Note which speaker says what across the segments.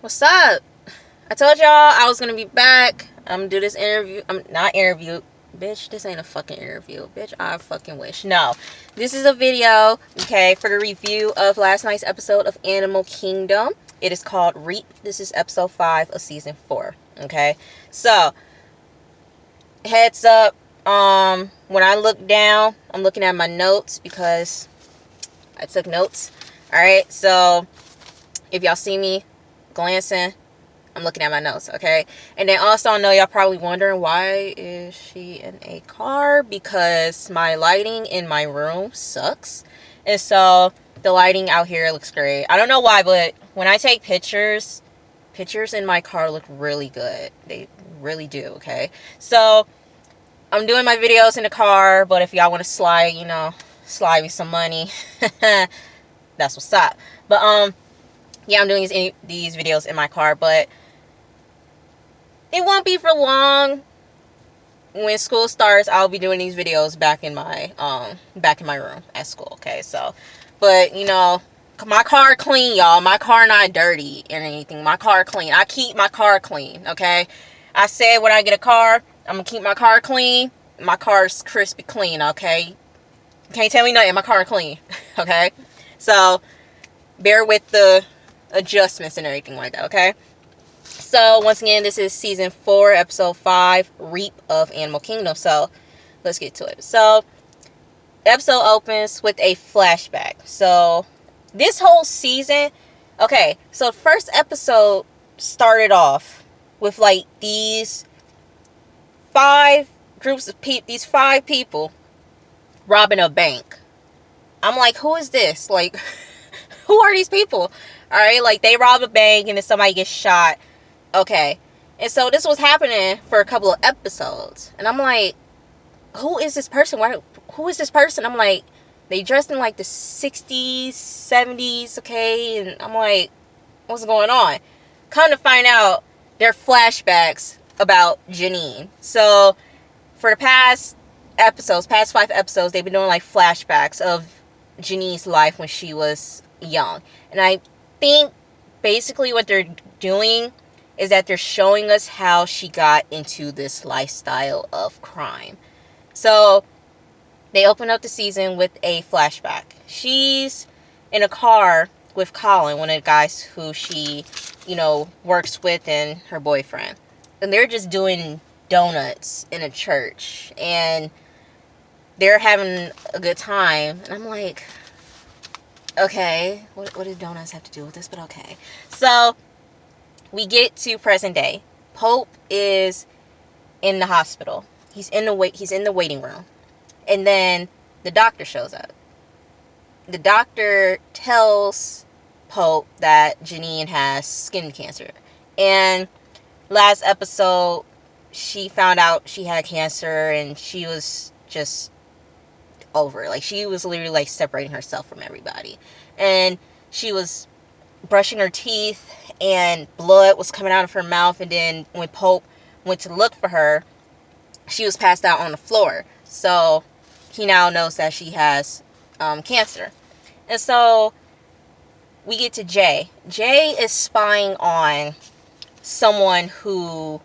Speaker 1: What's up? I told y'all I was gonna be back. I'm gonna do this interview. I'm not interview. Bitch, this ain't a fucking interview. Bitch, I fucking wish. No. This is a video, okay, for the review of last night's episode of Animal Kingdom. It is called Reap. This is episode 5 of season 4. Okay? So, heads up, when I look down, I'm looking at my notes because I took notes. Alright, so if y'all see me glancing, I'm looking at my notes, okay? And then also, I know y'all probably wondering, why is she in a car? Because my lighting in my room sucks. And so, the lighting out here looks great. I don't know why, but when I take pictures in my car look really good. They really do, okay? So, I'm doing my videos in the car, but if y'all want to slide me some money, that's what's up. But, yeah, I'm doing these videos in my car, but it won't be for long. When school starts, I'll be doing these videos back in my room at school, okay? So, but my car clean, y'all. My car not dirty or anything. My car clean. I keep my car clean, okay? I said when I get a car, I'm gonna keep my car clean. My car's crispy clean, okay? You can't tell me nothing. My car clean, okay? So, bear with the adjustments and everything like that, okay? So, once again, this is season 4, episode 5, Reap of Animal Kingdom. So, let's get to it. So, the episode opens with a flashback. So, this whole season, okay, so the first episode started off with, like, these 5 groups of people, these 5 people robbing a bank. I'm like, who is this? Like, who are these people? Alright, like, they rob a bank and then somebody gets shot. Okay. And so this was happening for a couple of episodes. And I'm like, who is this person? Who is this person? I'm like, they dressed in like the 60s, 70s, okay? And I'm like, what's going on? Come to find out, they're flashbacks about Janine. So for the past 5 episodes, they've been doing like flashbacks of Janine's life when she was young. And I think basically what they're doing is that they're showing us how she got into this lifestyle of crime. So, they open up the season with a flashback. She's in a car with Colin, one of the guys who she, works with, and her boyfriend. And they're just doing donuts in a church. And they're having a good time. And I'm like, okay, what do donuts have to do with this? But okay. So, we get to present day. Pope is in the hospital. He's in the waiting room. And then the doctor shows up. The doctor tells Pope that Janine has skin cancer. And last episode, she found out she had cancer and she was just over it. Like, she was literally like separating herself from everybody. And she was brushing her teeth and blood was coming out of her mouth, and then when Pope went to look for her, she was passed out on the floor. So he now knows that she has cancer. And so we get to Jay. Jay is spying on someone who,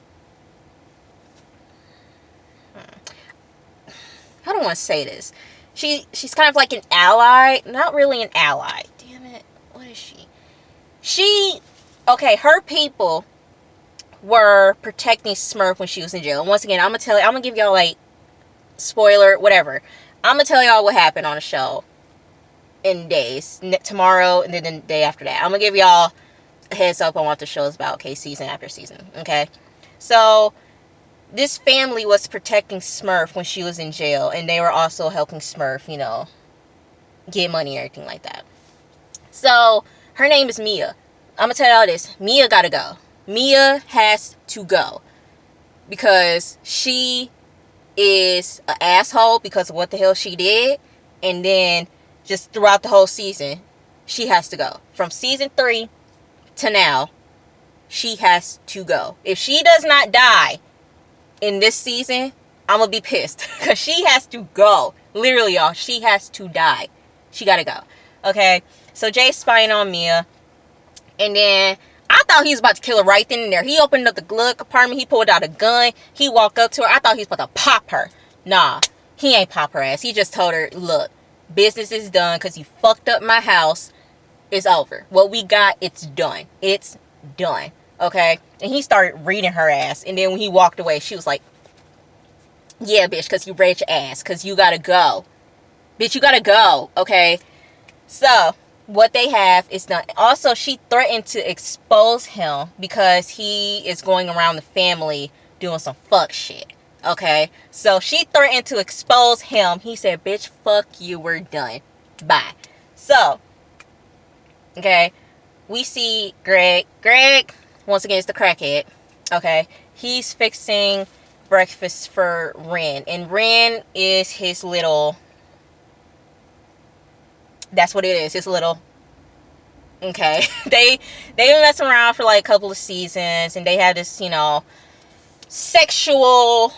Speaker 1: I don't want to say this. She's kind of like an ally. Not really an ally. Damn it. What is she? Her people were protecting Smurf when she was in jail. And once again, I'm gonna give y'all like spoiler, whatever. I'm gonna tell y'all what happened on the show in days. Tomorrow and then the day after that. I'm gonna give y'all a heads up on what the show is about, okay, season after season. Okay. So this family was protecting Smurf when she was in jail, and they were also helping Smurf, get money and everything like that. So her name is Mia. I'm going to tell y'all this. Mia got to go. Mia has to go. Because she is an asshole because of what the hell she did. And then just throughout the whole season, she has to go. From season 3 to now, she has to go. If she does not die in this season, I'm going to be pissed. Because she has to go. Literally, y'all. She has to die. She got to go. Okay? So Jay's spying on Mia. And then I I thought he was about to kill her right then and there. He opened up the glove compartment. He pulled out a gun. He walked up to her. I thought he was about to pop her. Nah, he ain't pop her ass. He just told her, look, business is done because you fucked up my house. It's over. What we got, it's done. It's done. Okay? And he started reading her ass. And then when he walked away, she was like, yeah, bitch, because you read your ass. Because you got to go. Bitch, you got to go. Okay? So, what they have is done. Also, she threatened to expose him because he is going around the family doing some fuck shit. Okay? So, she threatened to expose him. He said, bitch, fuck you. We're done. Bye. So, okay, we see Greg. Greg, once again, is the crackhead. Okay? He's fixing breakfast for Ren. And Ren is his little... That's what it is. His little... Okay. They've been messing around for like a couple of seasons. And they have this, you know... Sexual...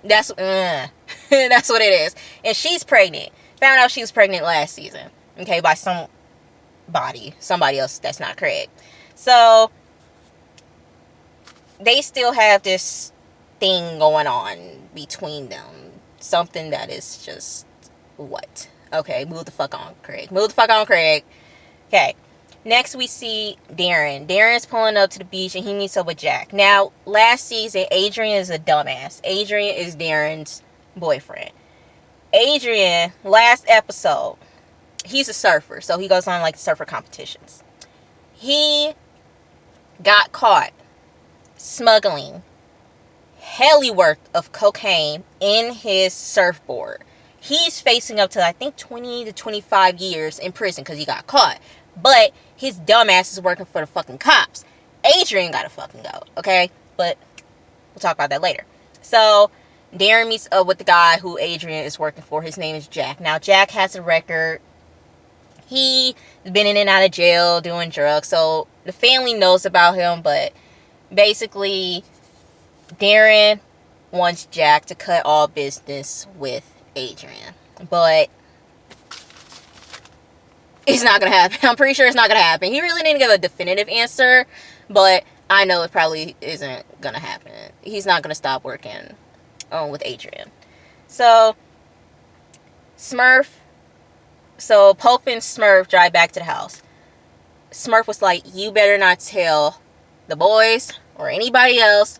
Speaker 1: That's that's what it is. And she's pregnant. Found out she was pregnant last season. Okay, by somebody else that's not Craig. So they still have this thing going on between them. Something that is just what? Okay, move the fuck on, Craig. Move the fuck on, Craig. Okay. Next, we see Darren. Darren's pulling up to the beach, and he meets up with Jack. Now, last season, Adrian is a dumbass. Adrian is Darren's boyfriend. Adrian, last episode, he's a surfer, so he goes on, like, surfer competitions. He got caught smuggling helly worth of cocaine in his surfboard. He's facing up to, I think, 20 to 25 years in prison because he got caught. But his dumbass is working for the fucking cops. Adrian gotta fucking go, okay? But we'll talk about that later. So, Darren meets up with the guy who Adrian is working for. His name is Jack. Now, Jack has a record. He's been in and out of jail doing drugs. So, the family knows about him. But, basically, Darren wants Jack to cut all business with Adrian. But it's not gonna happen. I'm pretty sure it's not gonna happen. He really didn't give a definitive answer, but I know it probably isn't gonna happen. He's not gonna stop working with Adrian. So Pope and Smurf drive back to the house. Smurf was like, you better not tell the boys or anybody else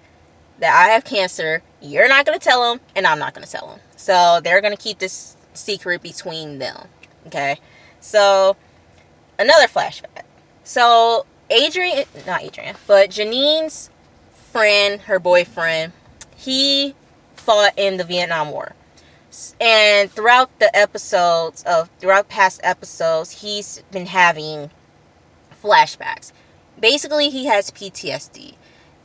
Speaker 1: that I have cancer. You're not gonna tell them, and I'm not gonna tell them. So they're gonna keep this secret between them. Okay? So, another flashback. So, Janine's friend, her boyfriend, he fought in the Vietnam War. And throughout past episodes, he's been having flashbacks. Basically, he has PTSD.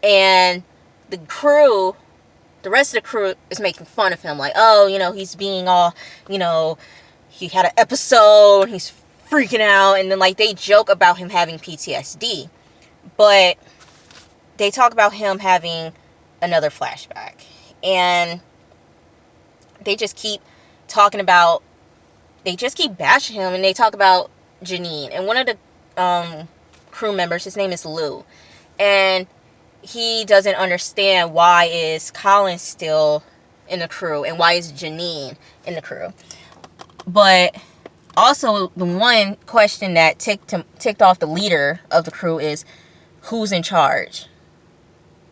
Speaker 1: And the rest of the crew is making fun of him. Like, oh, you know, he's being all, you know... He had an episode, he's freaking out, and then, like, they joke about him having PTSD. But they talk about him having another flashback. And they just keep bashing him, and they talk about Janine. And one of the crew members, his name is Lou. And he doesn't understand why is Colin still in the crew, and why is Janine in the crew. But also, the one question that ticked off the leader of the crew is, who's in charge?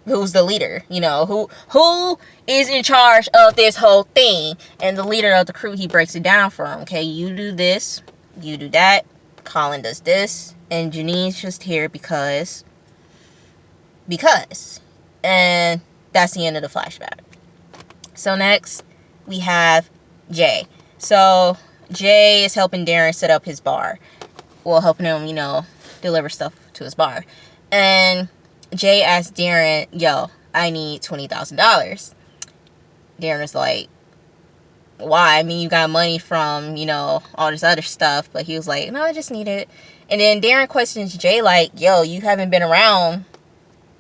Speaker 1: Who's the leader? You know, who is in charge of this whole thing? And the leader of the crew, he breaks it down for him. Okay, you do this, you do that, Colin does this, and Janine's just here because. And that's the end of the flashback. So next, we have Jay. So, Jay is helping Darren set up his bar. Well, helping him, you know, deliver stuff to his bar. And Jay asked Darren, yo, I need $20,000. Darren is like, why? I mean, you got money from, you know, all this other stuff. But he was like, no, I just need it. And then Darren questions Jay like, yo, you haven't been around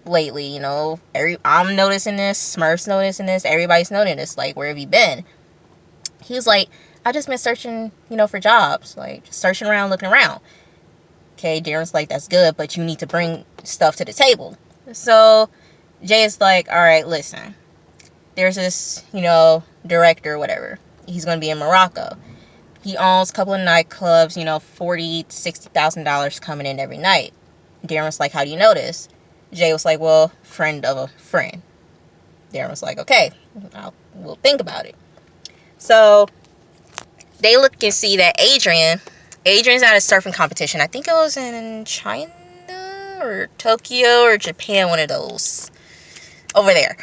Speaker 1: lately, you know. I'm noticing this. Smurf's noticing this. Everybody's noticing this. Like, where have you been? He was like, I just been searching, you know, for jobs. Like, just searching around, looking around. Okay, Darren's like, that's good, but you need to bring stuff to the table. So Jay is like, all right, listen. There's this, director or whatever. He's going to be in Morocco. He owns a couple of nightclubs, $40,000 to $60,000 coming in every night. Darren was like, how do you know this? Jay was like, well, friend of a friend. Darren was like, okay, we'll think about it. So they look and see that Adrian's at a surfing competition. I think it was in China or Tokyo or Japan, one of those. Over there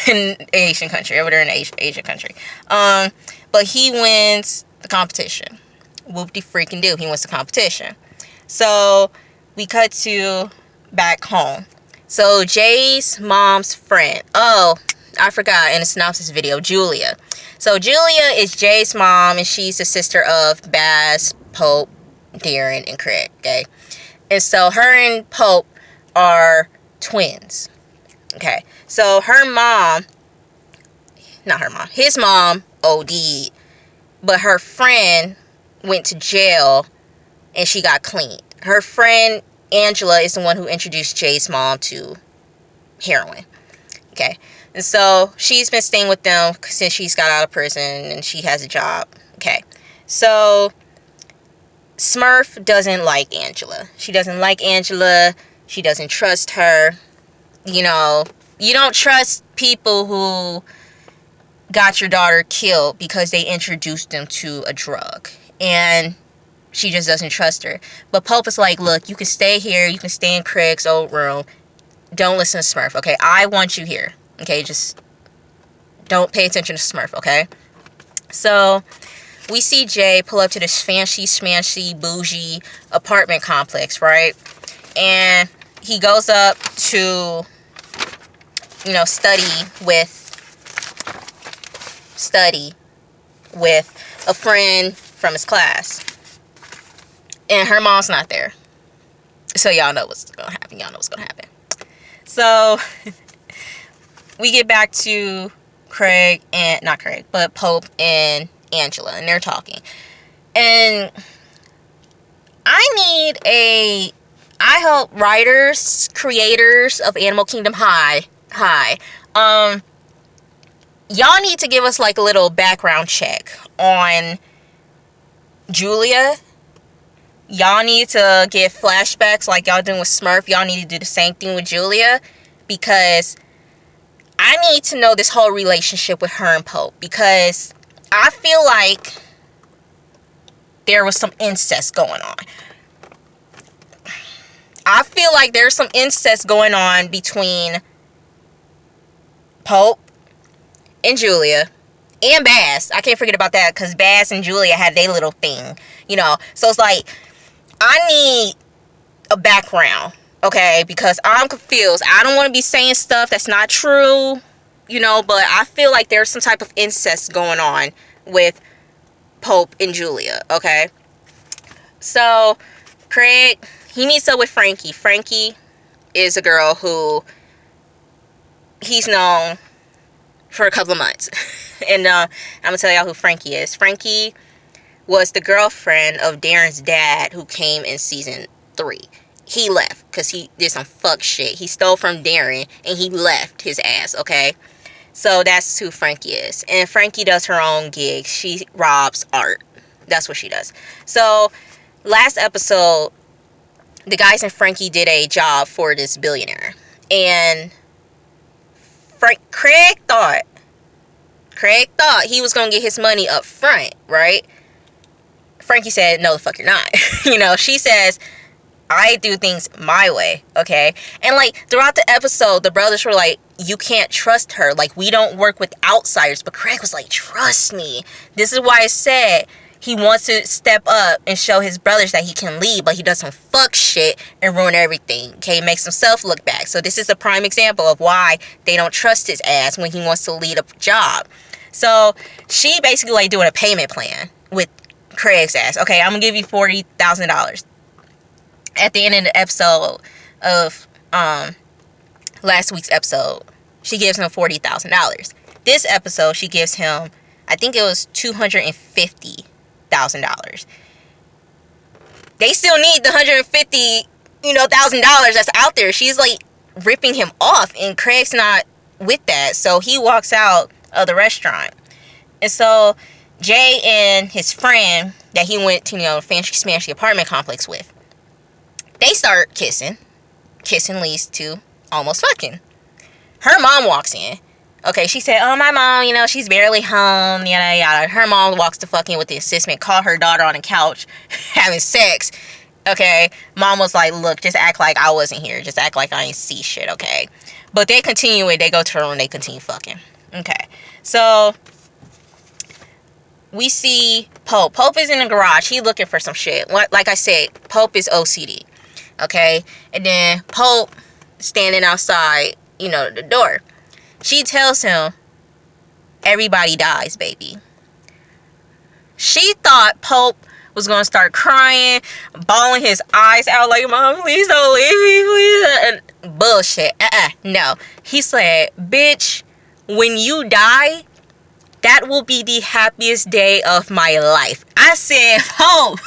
Speaker 1: in Asian country. But he wins the competition. Whoop-de-freaking-do. He wins the competition. So we cut to back home. So Jay's mom's friend. Oh, I forgot in the synopsis video, Julia. So Julia is Jay's mom, and she's the sister of Baz, Pope, Darren, and Craig. Okay. And so her and Pope are twins. Okay. So his mom OD'd, but her friend went to jail and she got cleaned. Her friend Angela is the one who introduced Jay's mom to heroin. Okay. And so she's been staying with them since she's got out of prison and she has a job. Okay. So Smurf doesn't like Angela. She doesn't like Angela. She doesn't trust her. You don't trust people who got your daughter killed because they introduced them to a drug. And she just doesn't trust her. But Pope is like, look, you can stay here. You can stay in Craig's old room. Don't listen to Smurf, okay? I want you here. Okay, just don't pay attention to Smurf, okay? So we see Jay pull up to this fancy, smancy, bougie apartment complex, right? And he goes up to, study with a friend from his class. And her mom's not there. So y'all know what's going to happen. So we get back to Pope and Angela, and they're talking. And I hope writers, creators of Animal Kingdom High, y'all need to give us like a little background check on Julia. Y'all need to get flashbacks like y'all doing with Smurf. Y'all need to do the same thing with Julia, because I need to know this whole relationship with her and Pope, because I feel like there was some incest going on. I feel like there's some incest going on between Pope and Julia and Baz. I can't forget about that, because Baz and Julia had their little thing, So it's like, I need a background, okay? Because I'm confused. I don't want to be saying stuff that's not true, but I feel like there's some type of incest going on with Pope and Julia, okay? So Craig, he meets up with Frankie. Frankie is a girl who he's known for a couple of months. And I'm going to tell y'all who Frankie is. Frankie was the girlfriend of Darren's dad, who came in season 3. He left because he did some fuck shit. He stole from Darren and he left his ass, okay? So that's who Frankie is. And Frankie does her own gig. She robs art. That's what she does. So last episode, the guys and Frankie did a job for this billionaire. And Craig thought he was going to get his money up front, right? Frankie said, no, the fuck you're not. She says, I do things my way, okay? And, throughout the episode, the brothers were like, you can't trust her. We don't work with outsiders. But Craig was like, trust me. This is why I said he wants to step up and show his brothers that he can lead, but he does some fuck shit and ruin everything, okay? Makes himself look back. So this is a prime example of why they don't trust his ass when he wants to lead a job. So she basically, doing a payment plan with Craig's ass. Okay, I'm gonna give you $40,000. At the end of the episode of last week's episode, she gives him $40,000. This episode, she gives him, I think it was $250,000. They still need the $150,000 that's out there. She's like ripping him off, and Craig's not with that. So he walks out of the restaurant. And so Jay and his friend that he went to, fancy smashy apartment complex with, they start kissing leads to almost fucking. Her mom walks in. Okay, she said, oh, my mom, she's barely home, yada, yada. Her mom walks to fucking with the assistant, call her daughter on the couch, having sex. Okay, mom was like, look, just act like I wasn't here. Just act like I ain't see shit, okay? But they continue it. They go to her room, they continue fucking. Okay, so we see Pope. Pope is in the garage. He looking for some shit. Like I said, Pope is OCD. Okay, and then Pope standing outside, the door. She tells him, everybody dies, baby. She thought Pope was going to start crying, bawling his eyes out like, Mom, please don't leave me, please. And bullshit. No. He said, bitch, when you die, that will be the happiest day of my life. I said, Pope.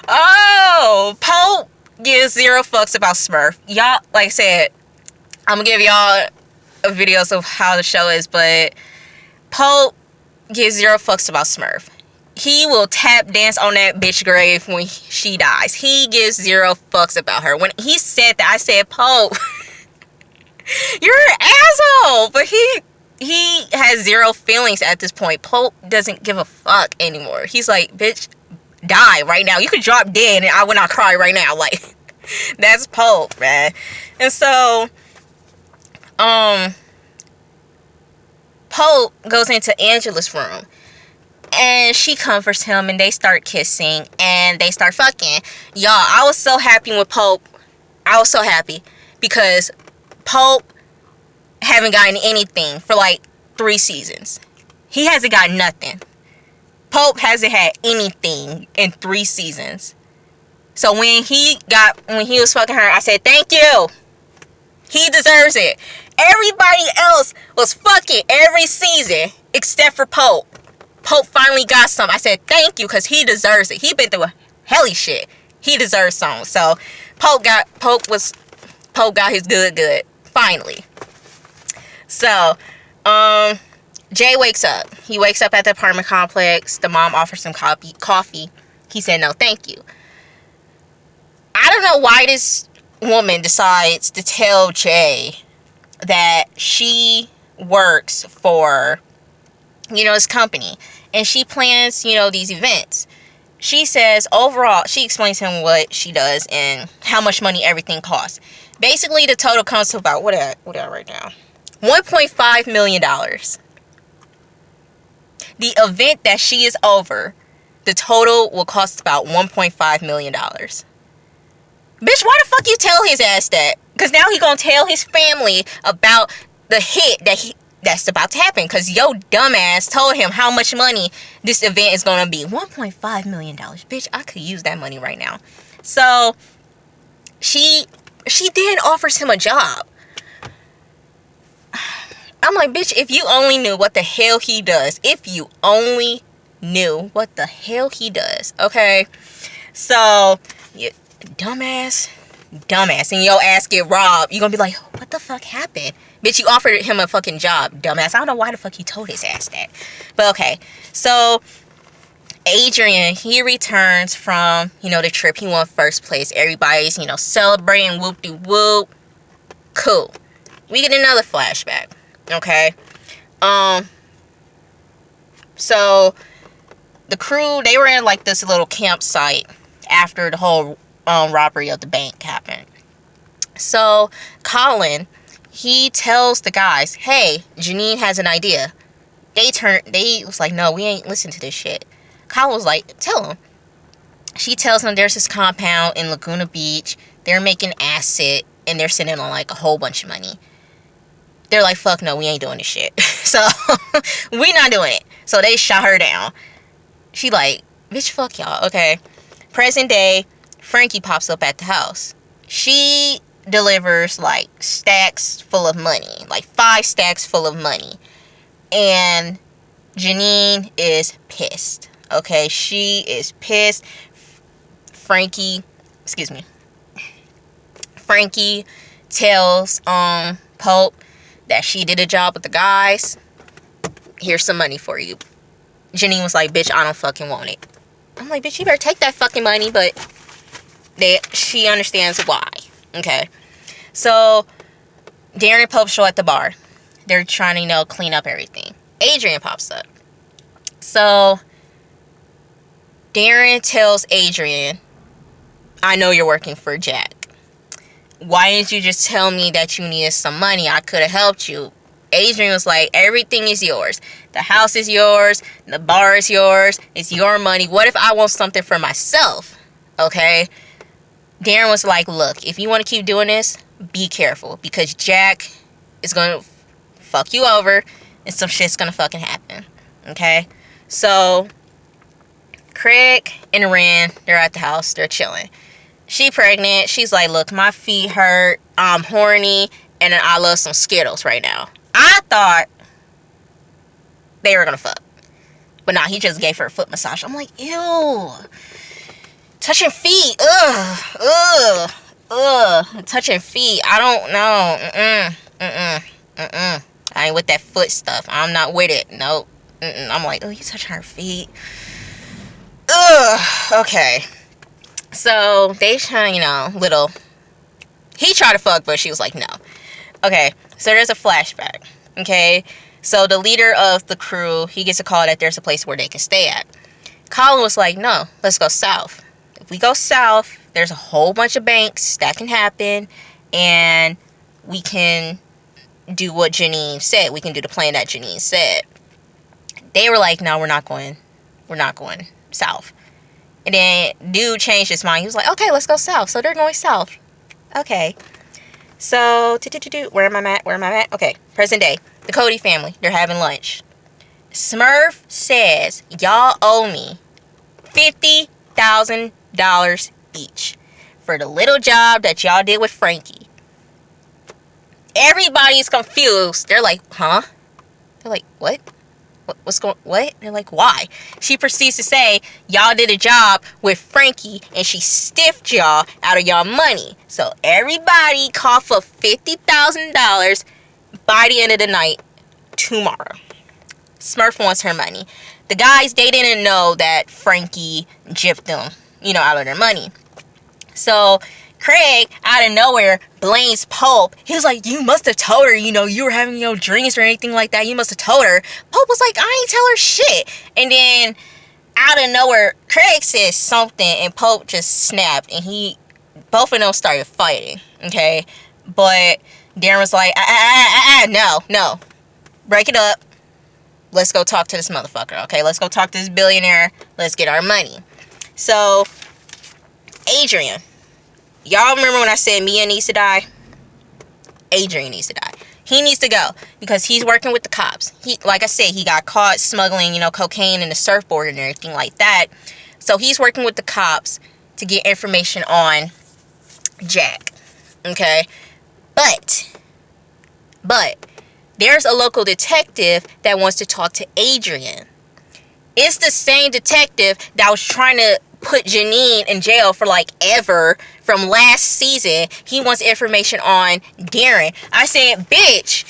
Speaker 1: Oh, Pope gives zero fucks about Smurf. Y'all, like I said, I'm gonna give y'all videos of how the show is, but Pope gives zero fucks about Smurf. He will tap dance on that bitch grave when she dies. He gives zero fucks about her. When he said that, I said, Pope, you're an asshole. But he has zero feelings at this point. Pope doesn't give a fuck anymore. He's like, bitch, die right now. You could drop dead and I would not cry right now. Like, that's Pope, man. And so Pope goes into Angela's room and she comforts him and they start kissing and they start fucking. Y'all, I was so happy with Pope. I was so happy because Pope haven't gotten anything for like 3 seasons. He hasn't got nothing. Pope hasn't had anything in 3 seasons. So when he was fucking her, I said, thank you. He deserves it. Everybody else was fucking every season except for Pope. Pope finally got some. I said, thank you, because he deserves it. He been through a helly shit. He deserves some. So Pope got his good. Finally. So, Jay wakes up. He wakes up at the apartment complex. The mom offers him coffee. He said, no, thank you. I don't know why this woman decides to tell Jay that she works for, his company. And she plans, these events. She says, overall, she explains to him what she does and how much money everything costs. Basically, the total comes to about, what did I write down? $1.5 million. The event that she is over, the total will cost about $1.5 million. Bitch, why the fuck you tell his ass that? Because now he gonna tell his family about the hit that's about to happen. Because yo dumbass told him how much money this event is gonna be. $1.5 million. Bitch, I could use that money right now. So, she then offers him a job. I'm like, bitch, if you only knew what the hell he does. If you only knew what the hell he does. Okay? So, dumbass. And your ass get robbed. You're gonna be like, what the fuck happened? Bitch, you offered him a fucking job, dumbass. I don't know why the fuck he told his ass that. But okay. So, Adrian, he returns from, the trip. He won first place. Everybody's, celebrating, whoop-de-whoop. Cool. We get another flashback. Okay. So the crew, they were in like this little campsite after the whole robbery of the bank happened. So Colin, he tells the guys, hey, Janine has an idea. They was like, no, we ain't listen to this shit. Colin was like, tell him. She tells them there's this compound in Laguna Beach. They're making acid and they're sitting on like a whole bunch of money. They're like, fuck no, we ain't doing this shit. So, we not doing it. So, they shot her down. She like, bitch, fuck y'all, okay? Present day, Frankie pops up at the house. She delivers, like, stacks full of money. Like, 5 stacks full of money. And Janine is pissed. Okay, she is pissed. Frankie tells Pope that she did a job with the guys. Here's some money for you. Janine was like, bitch, I don't fucking want it. I'm like, bitch, you better take that fucking money, but she understands why. Okay. So Darren and Pope show at the bar. They're trying to, clean up everything. Adrian pops up. So Darren tells Adrian, I know you're working for Jack. Why didn't you just tell me that you needed some money? I could have helped you. Adrian was like, everything is yours. The house is yours. The bar is yours. It's your money. What if I want something for myself? Okay? Darren was like, look, if you want to keep doing this, be careful. Because Jack is going to fuck you over. And some shit's going to fucking happen. Okay? So Craig and Ren, they're at the house. They're chilling. She pregnant. She's like, look, my feet hurt. I'm horny. And then I love some Skittles right now. I thought they were going to fuck. But nah, he just gave her a foot massage. I'm like, ew. Touching feet. Ugh. Touching feet. I don't know. I ain't with that foot stuff. I'm not with it. Nope. I'm like, oh, you touching her feet. Ugh. Okay. So they try, little. He tried to fuck, but she was like, no. Okay. So there's a flashback. Okay. So the leader of the crew, he gets a call that there's a place where they can stay at. Colin was like, no, let's go south. If we go south, there's a whole bunch of banks that can happen, and we can do what Janine said. We can do the plan that Janine said. They were like, no, we're not going south. And then dude changed his mind. He was like, okay, let's go south. So they're going south. Okay. So, where am I at? Okay, present day. The Cody family, they're having lunch. Smurf says, y'all owe me $50,000 each for the little job that y'all did with Frankie. Everybody's confused. They're like, huh? They're like, what? What? They're like, why? She proceeds to say, y'all did a job with Frankie and she stiffed y'all out of y'all money. So everybody call for $50,000 by the end of the night tomorrow. Smurf wants her money. The guys, they didn't know that Frankie gypped them, out of their money. So Craig, out of nowhere, blames Pope. He was like, you must have told her, you were having dreams or anything like that. You must have told her. Pope was like, I ain't tell her shit. And then out of nowhere, Craig says something and Pope just snapped. And both of them started fighting. Okay. But Darren was like, no. Break it up. Let's go talk to this motherfucker. Okay. Let's go talk to this billionaire. Let's get our money. So Adrian. Y'all remember when I said Mia needs to die? Adrian needs to die. He needs to go because he's working with the cops. Like I said, he got caught smuggling, cocaine and the surfboard and everything like that. So he's working with the cops to get information on Jack. Okay? But there's a local detective that wants to talk to Adrian. It's the same detective that was trying to put Janine in jail for ever from last season. He wants information on Darren. I said, bitch,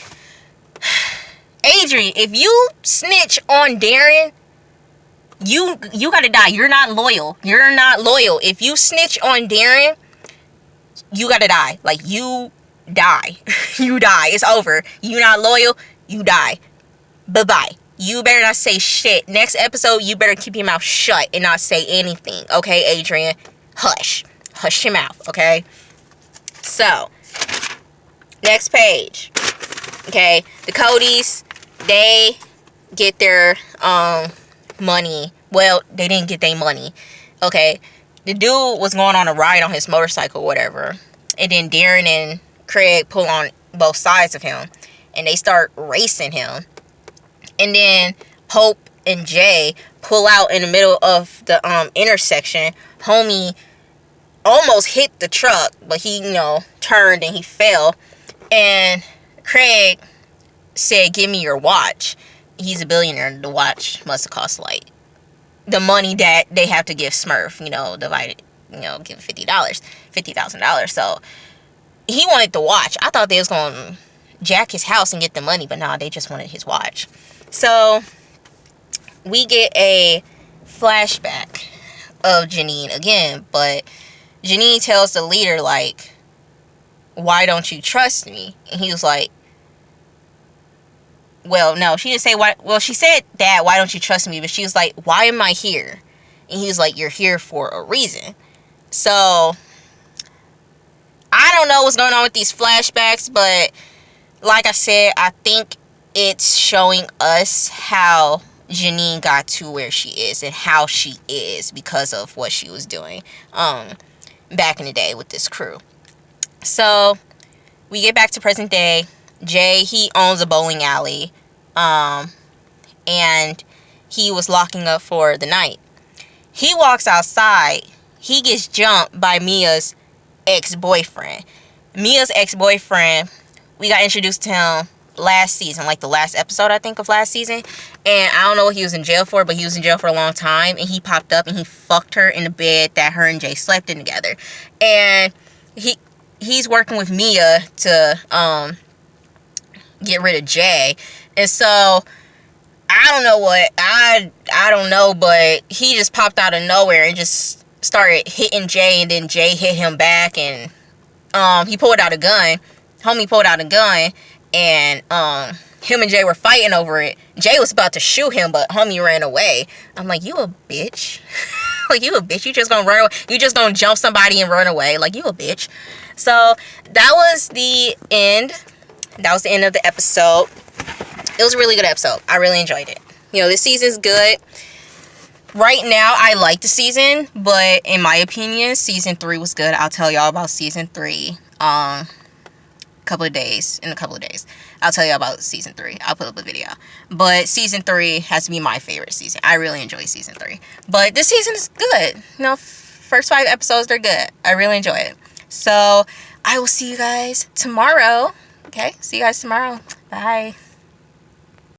Speaker 1: Adrian, if you snitch on Darren, you gotta die. You're not loyal. If you snitch on Darren, you gotta die. You die. You die. It's over. You not loyal, you die. Bye-bye. You better not say shit. Next episode, you better keep your mouth shut and not say anything. Okay, Adrian? Hush. Hush your mouth, okay? So, next page. Okay, the Codys, they get their money. Well, they didn't get their money. Okay, the dude was going on a ride on his motorcycle, whatever. And then Darren and Craig pull on both sides of him. And they start racing him. And then Pope and Jay pull out in the middle of the intersection. Homie almost hit the truck, but he, turned and he fell. And Craig said, give me your watch. He's a billionaire. The watch must have cost the money that they have to give Smurf, you know, divided, you know, give $50,000. So he wanted the watch. I thought they was going to jack his house and get the money, but nah, they just wanted his watch. So we get a flashback of Janine again, but Janine tells the leader, like, why don't you trust me? And he was like, well, no, she didn't say why. Well, she said that, why don't you trust me? But she was like, why am I here? And he was like, you're here for a reason. So I don't know what's going on with these flashbacks, but like I said, I think it's showing us how Janine got to where she is and how she is because of what she was doing back in the day with this crew. So we get back to present day. Jay, he owns a bowling alley, and he was locking up for the night. He walks outside. He gets jumped by Mia's ex-boyfriend. Mia's ex-boyfriend, we got introduced to him last season, like the last episode, I think, of last season. And I don't know what he was in jail for, but he was in jail for a long time. And he popped up and he fucked her in the bed that her and Jay slept in together. And he's working with Mia to get rid of Jay. And so I don't know what I don't know, but he just popped out of nowhere and just started hitting Jay, and then Jay hit him back, and he pulled out a gun. Homie pulled out a gun, and him and Jay were fighting over it. Jay was about to shoot him, but homie ran away. I'm like, you a bitch. Like, you a bitch. You just gonna run away. You just gonna jump somebody and run away. Like, you a bitch. So that was the end. That was the end of the episode. It was a really good episode. I really enjoyed it. You know, this season's good. Right now, I like the season, but in my opinion, season 3 was good. I'll tell y'all about season 3 in a couple of days. I'll tell y'all about season 3. I'll put up a video. But season 3 has to be my favorite season. I really enjoy season 3. But this season is good. You know, first 5 episodes, they're good. I really enjoy it. So, I will see you guys tomorrow. Okay? See you guys tomorrow. Bye.